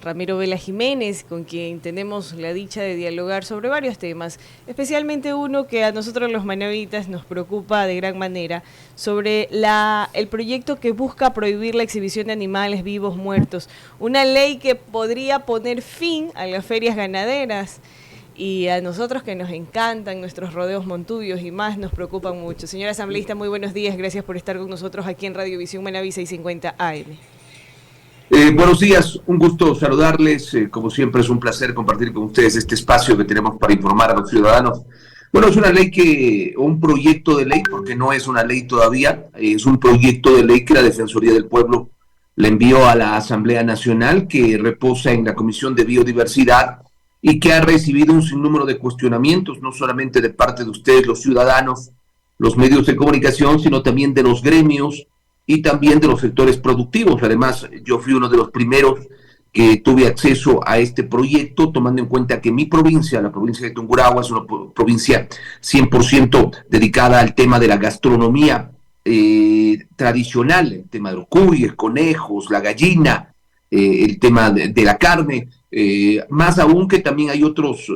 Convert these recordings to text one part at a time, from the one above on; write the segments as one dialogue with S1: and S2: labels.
S1: Ramiro Vela Jiménez, con quien tenemos la dicha de dialogar sobre varios temas, especialmente uno que a nosotros los manavitas nos preocupa de gran manera, sobre el proyecto que busca prohibir la exhibición de animales vivos muertos, una ley que podría poner fin a las ferias ganaderas. Y a nosotros que nos encantan nuestros rodeos montubios y más nos preocupan mucho. Señora asambleísta, muy buenos días, gracias por estar con nosotros aquí en Radiovisión Manaví 650 AM.
S2: Buenos días, un gusto saludarles. Como siempre es un placer compartir con ustedes este espacio que tenemos para informar a los ciudadanos. Bueno, es una ley un proyecto de ley, porque no es una ley todavía, es un proyecto de ley que la Defensoría del Pueblo le envió a la Asamblea Nacional, que reposa en la Comisión de Biodiversidad y que ha recibido un sinnúmero de cuestionamientos, no solamente de parte de ustedes, los ciudadanos, los medios de comunicación, sino también de los gremios y también de los sectores productivos. Además, yo fui uno de los primeros que tuve acceso a este proyecto, tomando en cuenta que mi provincia, la provincia de Tungurahua, es una provincia 100% dedicada al tema de la gastronomía tradicional, el tema de los cuyes, conejos, la gallina, el tema de la carne, más aún que también hay otros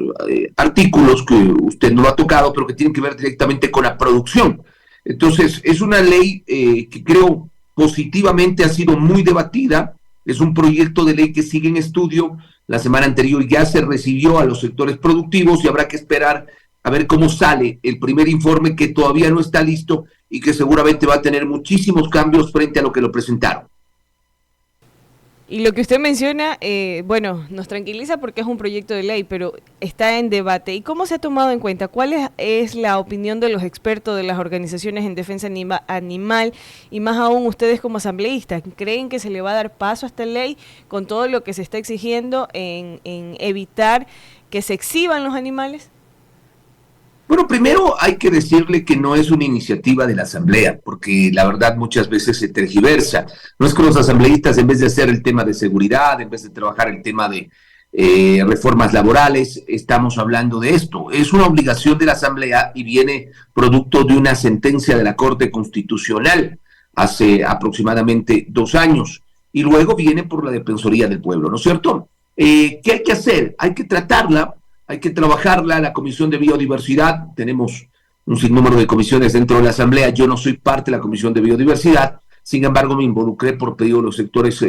S2: artículos que usted no lo ha tocado, pero que tienen que ver directamente con la producción. Entonces, es una ley que creo positivamente ha sido muy debatida, es un proyecto de ley que sigue en estudio, la semana anterior ya se recibió a los sectores productivos y habrá que esperar a ver cómo sale el primer informe, que todavía no está listo y que seguramente va a tener muchísimos cambios frente a lo que lo presentaron.
S1: Y lo que usted menciona, bueno, nos tranquiliza porque es un proyecto de ley, pero está en debate. ¿Y cómo se ha tomado en cuenta? ¿Cuál es la opinión de los expertos de las organizaciones en defensa animal? Y más aún ustedes como asambleístas, ¿creen que se le va a dar paso a esta ley con todo lo que se está exigiendo en evitar que se exhiban los animales?
S2: Bueno, primero hay que decirle que no es una iniciativa de la Asamblea, porque la verdad muchas veces se tergiversa. No es que los asambleístas, en vez de hacer el tema de seguridad, en vez de trabajar el tema de reformas laborales, estamos hablando de esto. Es una obligación de la Asamblea y viene producto de una sentencia de la Corte Constitucional hace aproximadamente 2 años. Y luego viene por la Defensoría del Pueblo, ¿no es cierto? ¿Qué hay que hacer? Hay que tratarla. Hay que trabajarla, la Comisión de Biodiversidad, tenemos un sinnúmero de comisiones dentro de la Asamblea, yo no soy parte de la Comisión de Biodiversidad, sin embargo me involucré por pedido de los sectores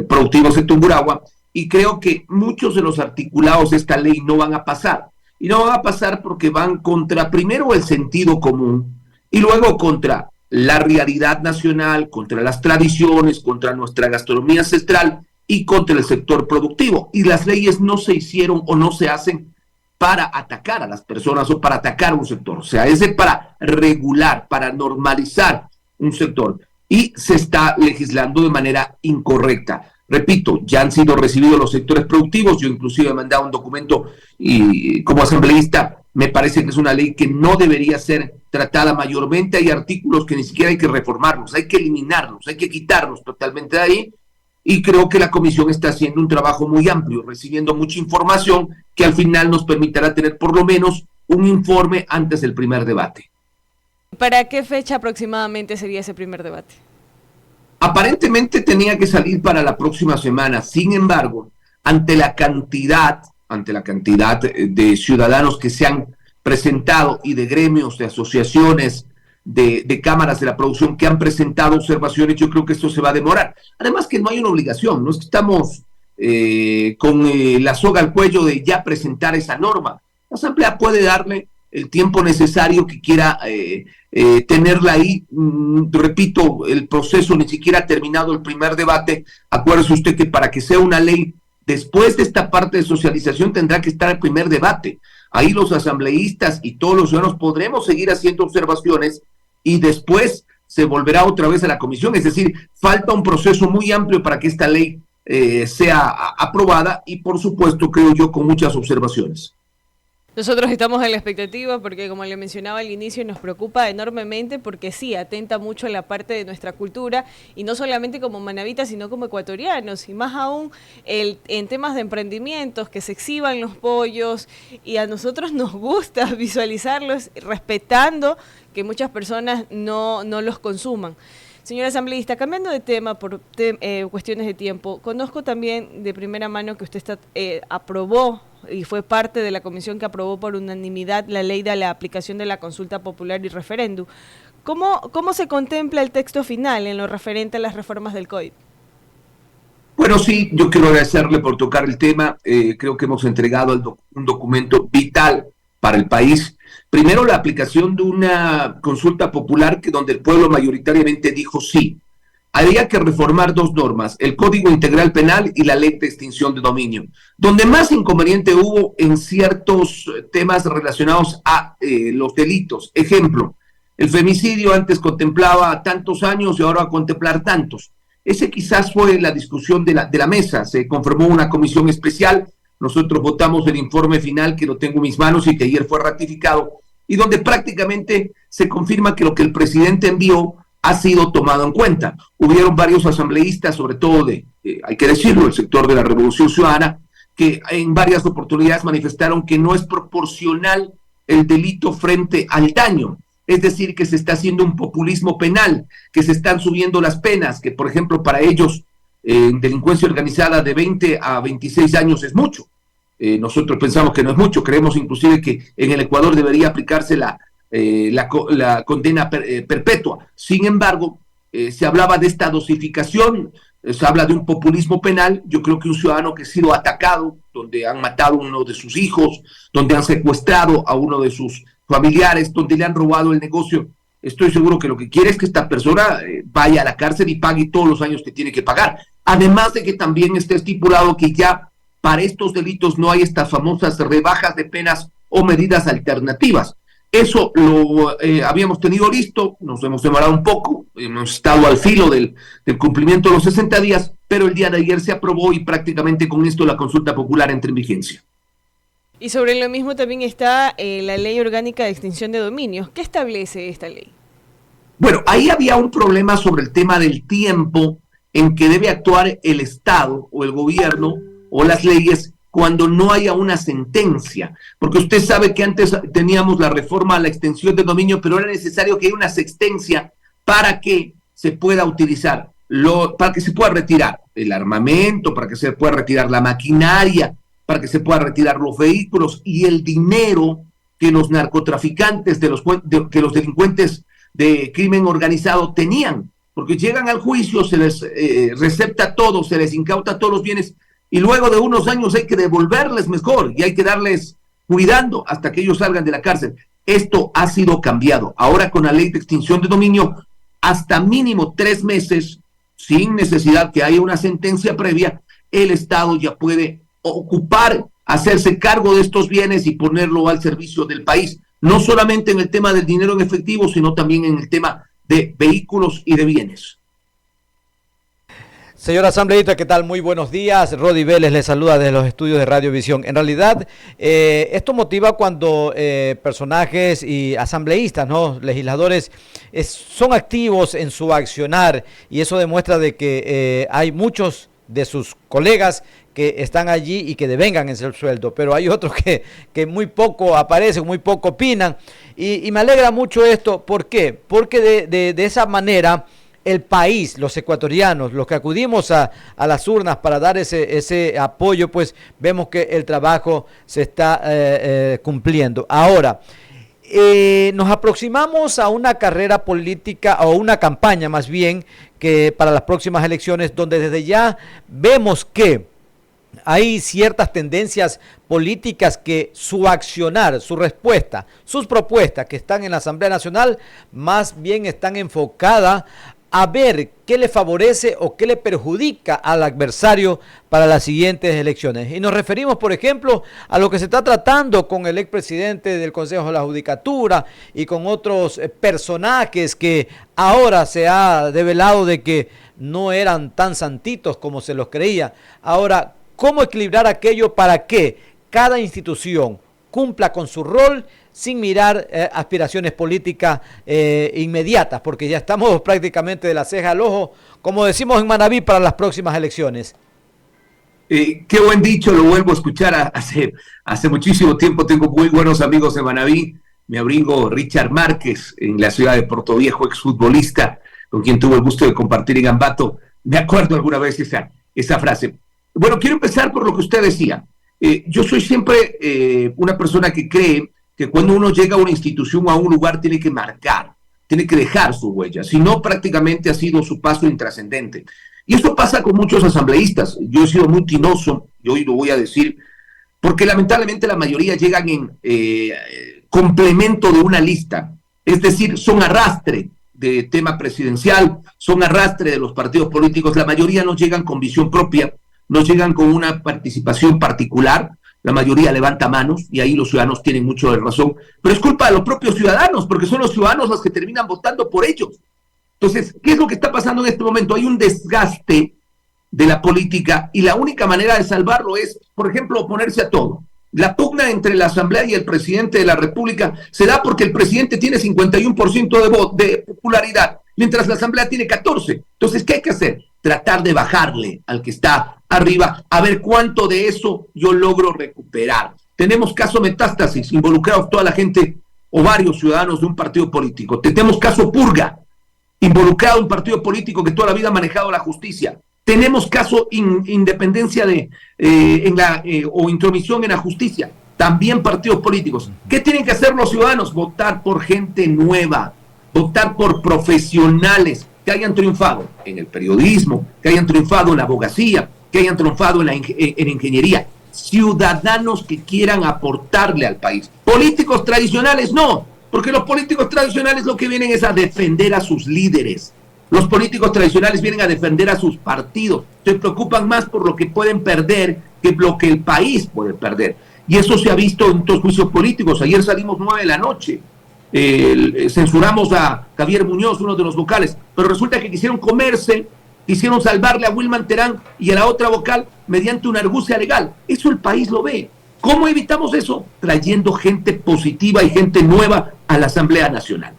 S2: productivos de Tungurahua, y creo que muchos de los articulados de esta ley no van a pasar, y no van a pasar porque van contra primero el sentido común, y luego contra la realidad nacional, contra las tradiciones, contra nuestra gastronomía ancestral, y contra el sector productivo, y las leyes no se hicieron o no se hacen para atacar a las personas o para atacar a un sector, o sea, es para regular, para normalizar un sector, y se está legislando de manera incorrecta. Repito, ya han sido recibidos los sectores productivos, yo inclusive he mandado un documento y como asambleísta me parece que es una ley que no debería ser tratada mayormente, hay artículos que ni siquiera hay que reformarlos, hay que eliminarlos, hay que quitarlos totalmente de ahí, y creo que la comisión está haciendo un trabajo muy amplio, recibiendo mucha información que al final nos permitirá tener por lo menos un informe antes del primer debate.
S1: ¿Para qué fecha aproximadamente sería ese primer debate?
S2: Aparentemente tenía que salir para la próxima semana, sin embargo, ante la cantidad de ciudadanos que se han presentado y de gremios, de asociaciones, de cámaras de la producción que han presentado observaciones, yo creo que esto se va a demorar. Además que no hay una obligación, no es que estamos con la soga al cuello de ya presentar esa norma. La Asamblea puede darle el tiempo necesario que quiera tenerla ahí. Repito, el proceso ni siquiera ha terminado el primer debate. Acuérdese usted que para que sea una ley, después de esta parte de socialización tendrá que estar el primer debate. Ahí los asambleístas y todos los ciudadanos podremos seguir haciendo observaciones y después se volverá otra vez a la comisión. Es decir, falta un proceso muy amplio para que esta ley sea aprobada y, por supuesto, creo yo, con muchas observaciones.
S1: Nosotros estamos en la expectativa porque, como le mencionaba al inicio, nos preocupa enormemente porque sí, atenta mucho a la parte de nuestra cultura y no solamente como manavitas, sino como ecuatorianos y más aún en temas de emprendimientos, que se exhiban los pollos y a nosotros nos gusta visualizarlos respetando que muchas personas no los consuman. Señor asambleísta, cambiando de tema por cuestiones de tiempo, conozco también de primera mano que usted aprobó y fue parte de la comisión que aprobó por unanimidad la ley de la aplicación de la consulta popular y referéndum. ¿Cómo se contempla el texto final en lo referente a las reformas del COIP?
S2: Bueno, sí, yo quiero agradecerle por tocar el tema. Creo que hemos entregado un documento vital para el país. Primero, la aplicación de una consulta popular donde el pueblo mayoritariamente dijo sí. Había que reformar dos normas, el Código Integral Penal y la Ley de Extinción de Dominio, donde más inconveniente hubo en ciertos temas relacionados a los delitos. Ejemplo, el femicidio antes contemplaba tantos años y ahora va a contemplar tantos. Ese quizás fue la discusión de la mesa. Se conformó una comisión especial. Nosotros votamos el informe final que lo tengo en mis manos y que ayer fue ratificado, y donde prácticamente se confirma que lo que el presidente envió ha sido tomado en cuenta. Hubieron varios asambleístas, sobre todo hay que decirlo, el sector de la Revolución Ciudadana, que en varias oportunidades manifestaron que no es proporcional el delito frente al daño. Es decir, que se está haciendo un populismo penal, que se están subiendo las penas, que por ejemplo para ellos en delincuencia organizada de 20 a 26 años es mucho. Nosotros pensamos que no es mucho, creemos inclusive que en el Ecuador debería aplicarse la condena perpetua. Sin embargo, se hablaba de esta dosificación, se habla de un populismo penal. Yo creo que un ciudadano que ha sido atacado, donde han matado a uno de sus hijos, donde han secuestrado a uno de sus familiares, donde le han robado el negocio, estoy seguro que lo que quiere es que esta persona vaya a la cárcel y pague todos los años que tiene que pagar. Además de que también esté estipulado que ya para estos delitos no hay estas famosas rebajas de penas o medidas alternativas. Eso lo habíamos tenido listo, nos hemos demorado un poco, hemos estado al filo del cumplimiento de los 60 días, pero el día de ayer se aprobó y prácticamente con esto la consulta popular entra en vigencia.
S1: Y sobre lo mismo también está la Ley Orgánica de Extinción de Dominios. ¿Qué establece esta ley?
S2: Bueno, ahí había un problema sobre el tema del tiempo en que debe actuar el Estado o el gobierno o las leyes cuando no haya una sentencia, porque usted sabe que antes teníamos la reforma a la extensión de dominio, pero era necesario que haya una sentencia para que se pueda utilizar, para que se pueda retirar el armamento, para que se pueda retirar la maquinaria, para que se pueda retirar los vehículos y el dinero que los narcotraficantes, que los delincuentes de crimen organizado tenían, porque llegan al juicio, se les recepta todo, se les incauta todos los bienes, y luego de unos años hay que devolverles mejor y hay que darles cuidando hasta que ellos salgan de la cárcel. Esto ha sido cambiado. Ahora con la ley de extinción de dominio, hasta mínimo 3 meses, sin necesidad que haya una sentencia previa, el Estado ya puede ocupar, hacerse cargo de estos bienes y ponerlo al servicio del país. No solamente en el tema del dinero en efectivo, sino también en el tema de vehículos y de bienes.
S3: Señor asambleísta, ¿qué tal? Muy buenos días. Rodi Vélez le saluda desde los estudios de Radiovisión. En realidad, esto motiva cuando personajes y asambleístas, ¿no?, legisladores, son activos en su accionar, y eso demuestra de que hay muchos de sus colegas que están allí y que devengan en el sueldo, pero hay otros que muy poco aparecen, muy poco opinan, y me alegra mucho esto. ¿Por qué? Porque de esa manera el país, los ecuatorianos, los que acudimos a las urnas para dar ese apoyo, pues vemos que el trabajo se está cumpliendo. Ahora, nos aproximamos a una carrera política, o una campaña más bien, que para las próximas elecciones, donde desde ya vemos que hay ciertas tendencias políticas que su accionar, su respuesta, sus propuestas que están en la Asamblea Nacional, más bien están enfocadas a ver qué le favorece o qué le perjudica al adversario para las siguientes elecciones. Y nos referimos, por ejemplo, a lo que se está tratando con el expresidente del Consejo de la Judicatura y con otros personajes que ahora se ha develado de que no eran tan santitos como se los creía. Ahora, ¿cómo equilibrar aquello para que cada institución cumpla con su rol sin mirar aspiraciones políticas inmediatas? Porque ya estamos prácticamente de la ceja al ojo, como decimos en Manabí, para las próximas elecciones.
S2: Qué buen dicho, lo vuelvo a escuchar hace muchísimo tiempo. Tengo muy buenos amigos en Manabí. Mi amigo Richard Márquez, en la ciudad de Portoviejo, exfutbolista, con quien tuvo el gusto de compartir en Ambato, me acuerdo alguna vez esa frase. Bueno, quiero empezar por lo que usted decía. Yo soy siempre una persona que cree que cuando uno llega a una institución o a un lugar tiene que marcar, tiene que dejar su huella, si no prácticamente ha sido su paso intrascendente. Y eso pasa con muchos asambleístas. Yo he sido muy tinoso, y hoy lo voy a decir, porque lamentablemente la mayoría llegan en complemento de una lista, es decir, son arrastre de tema presidencial, son arrastre de los partidos políticos, la mayoría no llegan con visión propia, no llegan con una participación particular, la mayoría levanta manos y ahí los ciudadanos tienen mucho de razón, pero es culpa de los propios ciudadanos, porque son los ciudadanos los que terminan votando por ellos. Entonces, ¿qué es lo que está pasando en este momento? Hay un desgaste de la política y la única manera de salvarlo es, por ejemplo, oponerse a todo. La pugna entre la Asamblea y el presidente de la República se da porque el presidente tiene 51% de popularidad, mientras la Asamblea tiene 14%. Entonces, ¿qué hay que hacer? Tratar de bajarle al que está arriba, a ver cuánto de eso yo logro recuperar. Tenemos caso Metástasis, involucrados toda la gente o varios ciudadanos de un partido político. Tenemos caso Purga, involucrado un partido político que toda la vida ha manejado la justicia. Tenemos caso independencia o intromisión en la justicia, también partidos políticos. ¿Qué tienen que hacer los ciudadanos? Votar por gente nueva, votar por profesionales que hayan triunfado en el periodismo, que hayan triunfado en la abogacía, que hayan triunfado en ingeniería. Ciudadanos que quieran aportarle al país. Políticos tradicionales no, porque los políticos tradicionales lo que vienen es a defender a sus líderes. Los políticos tradicionales vienen a defender a sus partidos. Se preocupan más por lo que pueden perder que lo que el país puede perder. Y eso se ha visto en estos juicios políticos. Ayer salimos 9 de la noche. Censuramos a Javier Muñoz, uno de los vocales, pero resulta que quisieron salvarle a Wilman Terán y a la otra vocal mediante una argucia legal. Eso el país lo ve. ¿Cómo evitamos eso? Trayendo gente positiva y gente nueva a la Asamblea Nacional.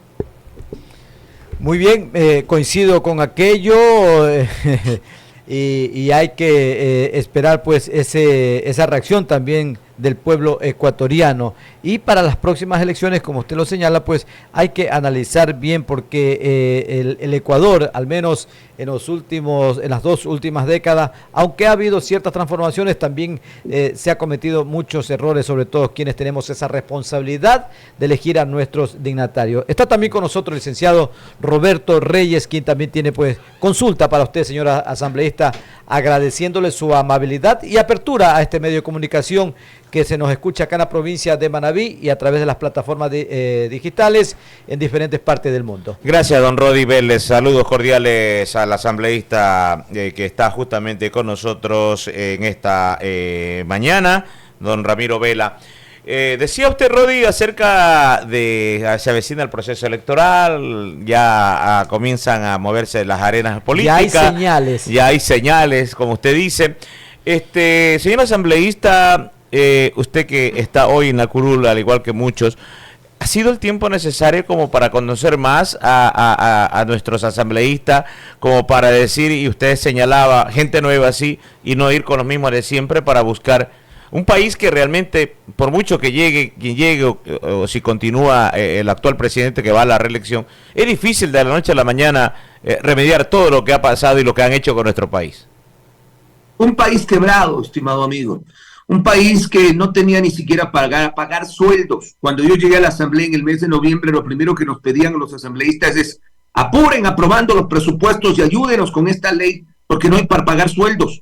S3: Muy bien, coincido con aquello y hay que esperar pues esa reacción también del pueblo ecuatoriano. Y para las próximas elecciones, como usted lo señala, pues hay que analizar bien porque el Ecuador, al menos en las 2 últimas décadas, aunque ha habido ciertas transformaciones, también se ha cometido muchos errores, sobre todo quienes tenemos esa responsabilidad de elegir a nuestros dignatarios. Está también con nosotros el licenciado Roberto Reyes, quien también tiene pues consulta para usted, señora asambleísta, agradeciéndole su amabilidad y apertura a este medio de comunicación que se nos escucha acá en la provincia de Manabí y a través de las plataformas digitales en diferentes partes del mundo.
S4: Gracias, don Rodi Vélez. Saludos cordiales al asambleísta que está justamente con nosotros en esta mañana, don Ramiro Vela. Decía usted, Rodi, acerca de se avecina el proceso electoral, ya comienzan a moverse las arenas políticas. Ya hay señales, como usted dice. Señor asambleísta, usted que está hoy en la curul, al igual que muchos, ¿ha sido el tiempo necesario como para conocer más a nuestros asambleístas, como para decir, y usted señalaba, gente nueva así, y no ir con los mismos de siempre para buscar un país que realmente, por mucho que llegue, quien llegue, o si continúa el actual presidente que va a la reelección, es difícil de la noche a la mañana remediar todo lo que ha pasado y lo que han hecho con nuestro país?
S2: Un país quebrado, estimado amigo. Un país que no tenía ni siquiera para pagar sueldos. Cuando yo llegué a la asamblea en el mes de noviembre, lo primero que nos pedían los asambleístas es: apuren aprobando los presupuestos y ayúdenos con esta ley, porque no hay para pagar sueldos.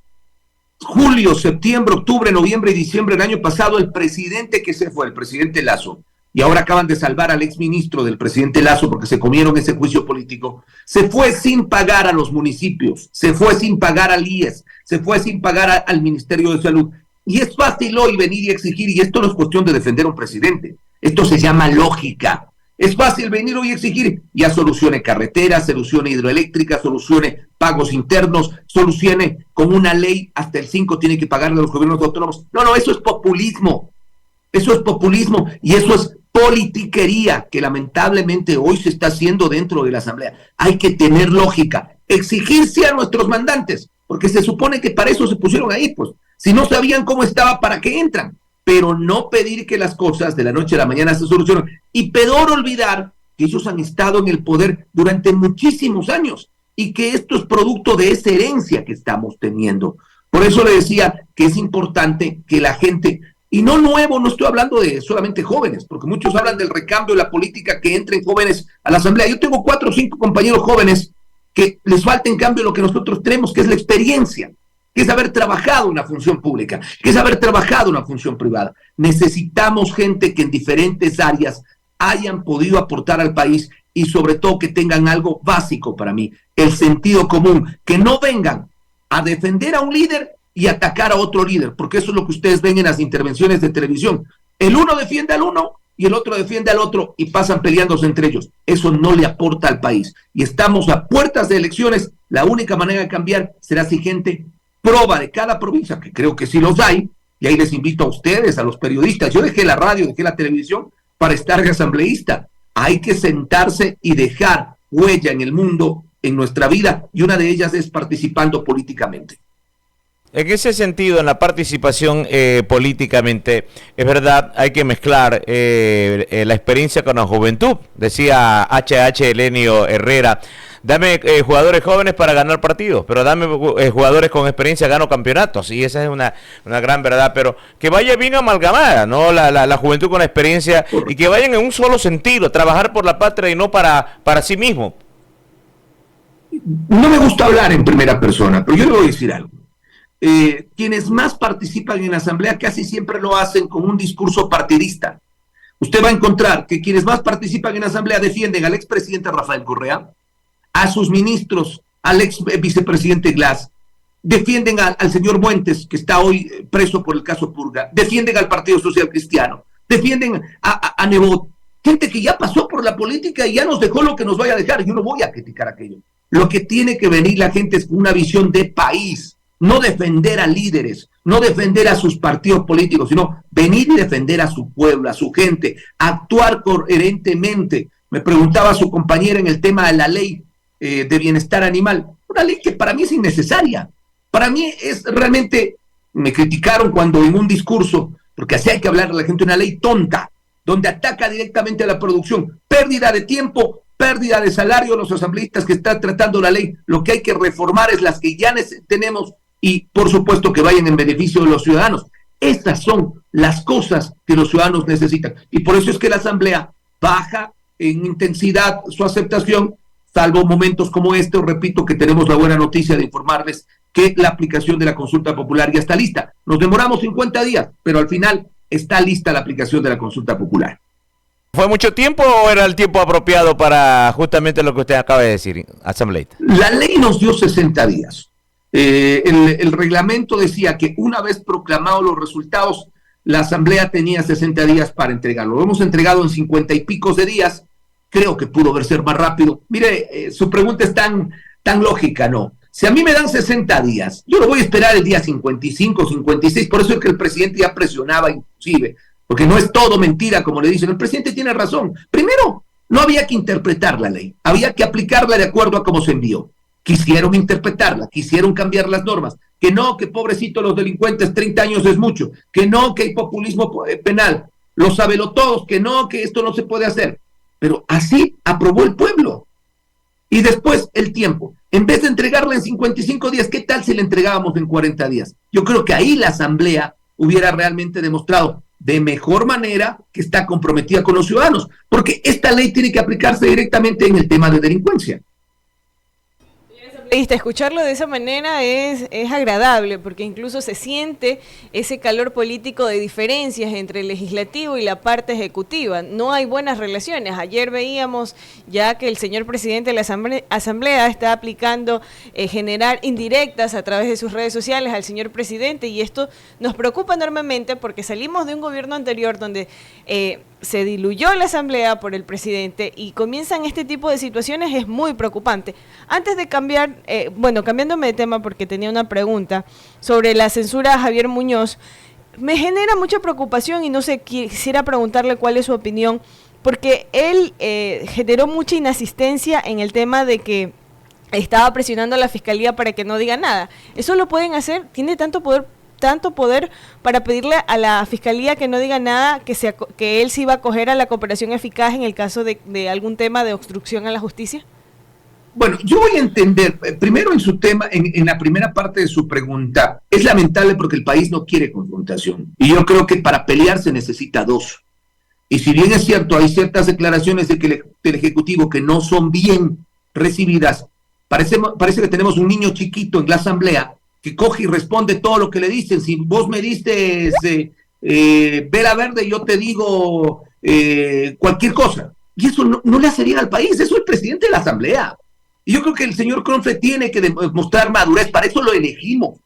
S2: Julio, septiembre, octubre, noviembre y diciembre del año pasado, el presidente que se fue, el presidente Lasso, y ahora acaban de salvar al exministro del presidente Lasso porque se comieron ese juicio político, se fue sin pagar a los municipios, se fue sin pagar al IES, se fue sin pagar al Ministerio de Salud. Y es fácil hoy venir y exigir, y esto no es cuestión de defender a un presidente, esto se llama lógica. Es fácil venir hoy y exigir, ya solucione carreteras, solucione hidroeléctricas, solucione pagos internos, solucione con una ley, hasta el 5 tiene que pagarle a los gobiernos autónomos. No, eso es populismo. Eso es populismo y eso es politiquería que lamentablemente hoy se está haciendo dentro de la Asamblea. Hay que tener lógica, exigirse a nuestros mandantes, porque se supone que para eso se pusieron ahí, pues. Si no sabían cómo estaba, ¿para qué entran? Pero no pedir que las cosas de la noche a la mañana se solucionen. Y peor olvidar que ellos han estado en el poder durante muchísimos años y que esto es producto de esa herencia que estamos teniendo. Por eso le decía que es importante que la gente, y no nuevo, no estoy hablando de solamente jóvenes, porque muchos hablan del recambio de la política, que entren jóvenes a la asamblea. Yo tengo 4 o 5 compañeros jóvenes que les falta en cambio lo que nosotros tenemos, que es la experiencia, que es haber trabajado en una función pública, que es haber trabajado en una función privada. Necesitamos gente que en diferentes áreas hayan podido aportar al país y sobre todo que tengan algo básico para mí, el sentido común, que no vengan a defender a un líder y atacar a otro líder, porque eso es lo que ustedes ven en las intervenciones de televisión. El uno defiende al uno y el otro defiende al otro y pasan peleándose entre ellos. Eso no le aporta al país. Y estamos a puertas de elecciones. La única manera de cambiar será si gente proba de cada provincia, que creo que sí los hay, y ahí les invito a ustedes, a los periodistas. Yo dejé la radio, dejé la televisión para estar de asambleísta. Hay que sentarse y dejar huella en el mundo, en nuestra vida, y una de ellas es participando políticamente.
S4: En ese sentido, en la participación políticamente, es verdad, hay que mezclar la experiencia con la juventud. Decía H.H. Elenio Herrera, dame jugadores jóvenes para ganar partidos, pero dame jugadores con experiencia, gano campeonatos. Y esa es una gran verdad, pero que vaya bien amalgamada, ¿no? La juventud con la experiencia y que vayan en un solo sentido, trabajar por la patria y no para sí mismo.
S2: No me gusta hablar en primera persona, pero yo le voy a decir algo. Quienes más participan en la asamblea casi siempre lo hacen con un discurso partidista. Usted va a encontrar que quienes más participan en la asamblea defienden al expresidente Rafael Correa, a sus ministros, al ex vicepresidente Glass, defienden al señor Muentes, que está hoy preso por el caso Purga, defienden al Partido Social Cristiano, defienden a Nebot, gente que ya pasó por la política y ya nos dejó lo que nos vaya a dejar. Yo no voy a criticar aquello. Lo que tiene que venir la gente es una visión de país, no defender a líderes, no defender a sus partidos políticos, sino venir y defender a su pueblo, a su gente, actuar coherentemente. Me preguntaba su compañera en el tema de la ley de bienestar animal, una ley que para mí es innecesaria. Para mí es realmente, me criticaron cuando en un discurso, porque así hay que hablar a la gente, una ley tonta, donde ataca directamente a la producción, pérdida de tiempo, pérdida de salario a los asambleístas que están tratando la ley. Lo que hay que reformar es las que ya tenemos y por supuesto que vayan en beneficio de los ciudadanos. Estas son las cosas que los ciudadanos necesitan y por eso es que la asamblea baja en intensidad su aceptación, salvo momentos como este. Repito que tenemos la buena noticia de informarles que la aplicación de la consulta popular ya está lista. Nos demoramos 50 días, pero al final está lista la aplicación de la consulta popular.
S4: ¿Fue mucho tiempo o era el tiempo apropiado para justamente lo que usted acaba de decir, asambleísta?
S2: La ley nos dio 60 días. El reglamento decía que una vez proclamados los resultados, la asamblea tenía 60 días para entregarlo. Lo hemos entregado en 50 y pico de días. Creo que pudo ser más rápido. Mire, su pregunta es tan lógica, ¿no? Si a mí me dan 60 días, yo lo voy a esperar el día 55, 56. Por eso es que el presidente ya presionaba inclusive, porque no es todo mentira, como le dicen. El presidente tiene razón. Primero, no había que interpretar la ley, había que aplicarla de acuerdo a cómo se envió. Quisieron interpretarla, quisieron cambiar las normas, que no, que pobrecito los delincuentes, 30 años es mucho, que no, que hay populismo penal, los sabelotodos, que no, que esto no se puede hacer. Pero así aprobó el pueblo. Y después el tiempo. En vez de entregarla en 55 días, ¿qué tal si la entregábamos en 40 días? Yo creo que ahí la asamblea hubiera realmente demostrado de mejor manera que está comprometida con los ciudadanos, porque esta ley tiene que aplicarse directamente en el tema de delincuencia.
S1: Escucharlo de esa manera es agradable, porque incluso se siente ese calor político de diferencias entre el legislativo y la parte ejecutiva. No hay buenas relaciones. Ayer veíamos ya que el señor presidente de la asamblea está aplicando generar indirectas a través de sus redes sociales al señor presidente, y esto nos preocupa enormemente porque salimos de un gobierno anterior donde se diluyó la asamblea por el presidente y comienzan este tipo de situaciones. Es muy preocupante. Antes de cambiar, cambiándome de tema porque tenía una pregunta sobre la censura a Javier Muñoz, me genera mucha preocupación y no sé, quisiera preguntarle cuál es su opinión, porque él generó mucha inasistencia en el tema de que estaba presionando a la fiscalía para que no diga nada. Eso lo pueden hacer, tiene tanto poder tanto poder para pedirle a la Fiscalía que no diga nada, que él sí va a acoger a la cooperación eficaz en el caso de algún tema de obstrucción a la justicia?
S2: Bueno, yo voy a entender, primero en su tema, en la primera parte de su pregunta, es lamentable porque el país no quiere confrontación. Y yo creo que para pelear se necesita dos. Y si bien es cierto, hay ciertas declaraciones del Ejecutivo que no son bien recibidas, parece que tenemos un niño chiquito en la Asamblea que coge y responde todo lo que le dicen. Si vos me diste vela verde, yo te digo cualquier cosa. Y eso no le hace bien al país. Eso es el presidente de la Asamblea. Y yo creo que el señor Cronfle tiene que demostrar madurez, para eso lo elegimos.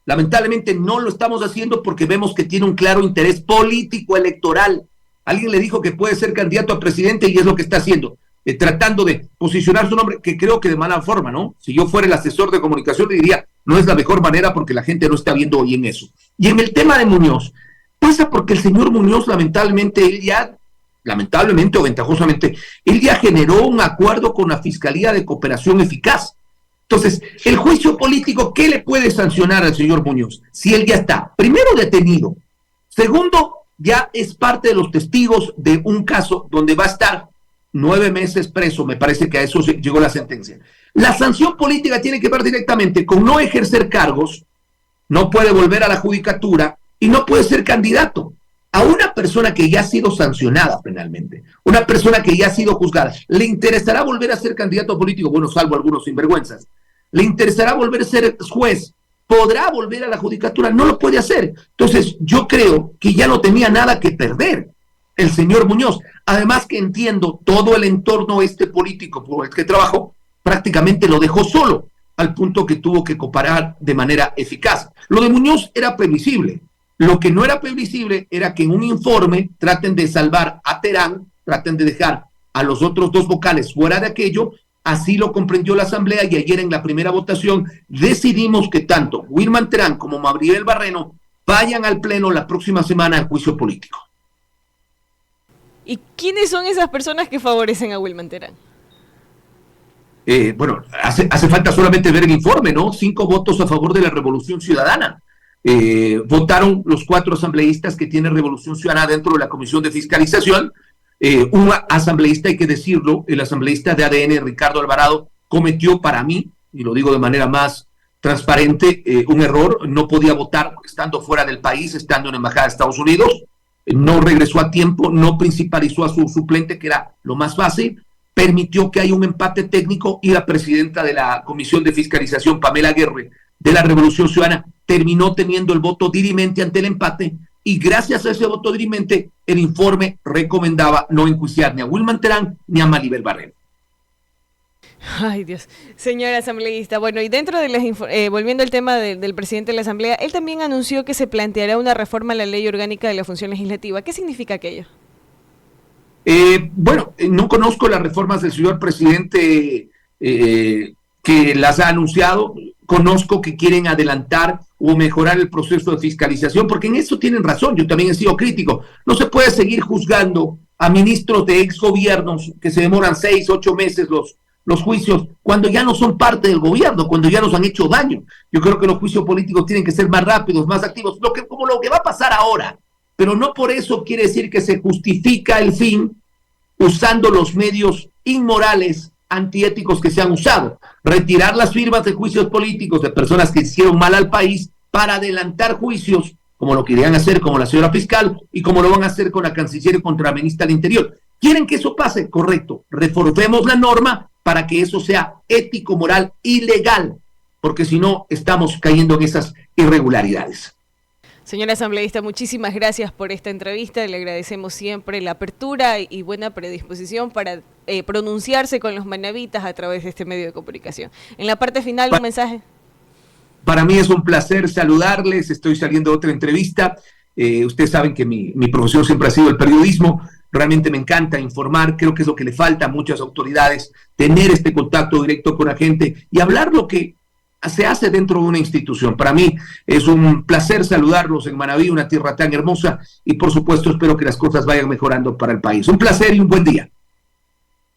S2: Lamentablemente no lo estamos haciendo porque vemos que tiene un claro interés político electoral. Alguien le dijo que puede ser candidato a presidente y es lo que está haciendo, tratando de posicionar su nombre, que creo que de mala forma, ¿no? Si yo fuera el asesor de comunicación le diría, no es la mejor manera porque la gente no está viendo hoy en eso. Y en el tema de Muñoz, pasa porque el señor Muñoz lamentablemente o ventajosamente, él ya generó un acuerdo con la Fiscalía de Cooperación Eficaz. Entonces, el juicio político, ¿qué le puede sancionar al señor Muñoz? Si él ya está, primero, detenido. Segundo, ya es parte de los testigos de un caso donde va a estar 9 meses preso, me parece que a eso llegó la sentencia. La sanción política tiene que ver directamente con no ejercer cargos, no puede volver a la judicatura y no puede ser candidato. A una persona que ya ha sido sancionada penalmente, una persona que ya ha sido juzgada, ¿le interesará volver a ser candidato político? Bueno, salvo algunos sinvergüenzas. ¿Le interesará volver a ser juez? ¿Podrá volver a la judicatura? No lo puede hacer. Entonces, yo creo que ya no tenía nada que perder el señor Muñoz. Además que entiendo todo el entorno político por el que trabajó, prácticamente lo dejó solo, al punto que tuvo que cooperar de manera eficaz. Lo de Muñoz era previsible. Lo que no era previsible era que en un informe traten de salvar a Terán, traten de dejar a los otros dos vocales fuera de aquello. Así lo comprendió la Asamblea y ayer en la primera votación decidimos que tanto Wilman Terán como Gabriel Barreno vayan al Pleno la próxima semana al juicio político.
S1: ¿Y quiénes son esas personas que favorecen a Wilman Terán?
S2: Bueno, hace falta solamente ver el informe, ¿no? 5 votos a favor de la Revolución Ciudadana. Votaron los 4 asambleístas que tiene Revolución Ciudadana dentro de la Comisión de Fiscalización. Un asambleísta, hay que decirlo, el asambleísta de ADN, Ricardo Alvarado, cometió para mí, y lo digo de manera más transparente, un error. No podía votar estando fuera del país, estando en la Embajada de Estados Unidos. No regresó a tiempo, no principalizó a su suplente, que era lo más fácil. Permitió que haya un empate técnico y la presidenta de la Comisión de Fiscalización, Pamela Aguirre, de la Revolución Ciudadana, terminó teniendo el voto dirimente ante el empate, y gracias a ese voto dirimente el informe recomendaba no enjuiciar ni a Wilman Terán ni a Maribel Barreno.
S1: Ay, Dios. Señor asambleísta, bueno, y dentro de volviendo al tema del presidente de la Asamblea, él también anunció que se planteará una reforma a la Ley Orgánica de la Función Legislativa. ¿Qué significa aquello?
S2: Bueno, no conozco las reformas del señor presidente que las ha anunciado. Conozco que quieren adelantar o mejorar el proceso de fiscalización, porque en eso tienen razón. Yo también he sido crítico. No se puede seguir juzgando a ministros de exgobiernos que se demoran 6, 8 meses los juicios, cuando ya no son parte del gobierno, cuando ya nos han hecho daño. Yo creo que los juicios políticos tienen que ser más rápidos, más activos, como lo que va a pasar ahora. Pero no por eso quiere decir que se justifica el fin usando los medios inmorales, antiéticos que se han usado. Retirar las firmas de juicios políticos de personas que hicieron mal al país para adelantar juicios, como lo querían hacer como la señora fiscal y como lo van a hacer con la canciller y contra la ministra del Interior. ¿Quieren que eso pase? Correcto. Reformemos la norma para que eso sea ético, moral y legal, porque si no estamos cayendo en esas irregularidades.
S1: Señor asambleísta, muchísimas gracias por esta entrevista. Le agradecemos siempre la apertura y buena predisposición para pronunciarse con los manavitas a través de este medio de comunicación. En la parte final, un mensaje.
S2: Para mí es un placer saludarles. Estoy saliendo de otra entrevista. Ustedes saben que mi profesión siempre ha sido el periodismo. Realmente me encanta informar. Creo que es lo que le falta a muchas autoridades, tener este contacto directo con la gente y hablar lo que se hace dentro de una institución. Para mí es un placer saludarlos en Manabí, una tierra tan hermosa, y por supuesto espero que las cosas vayan mejorando para el país. Un placer y un buen día.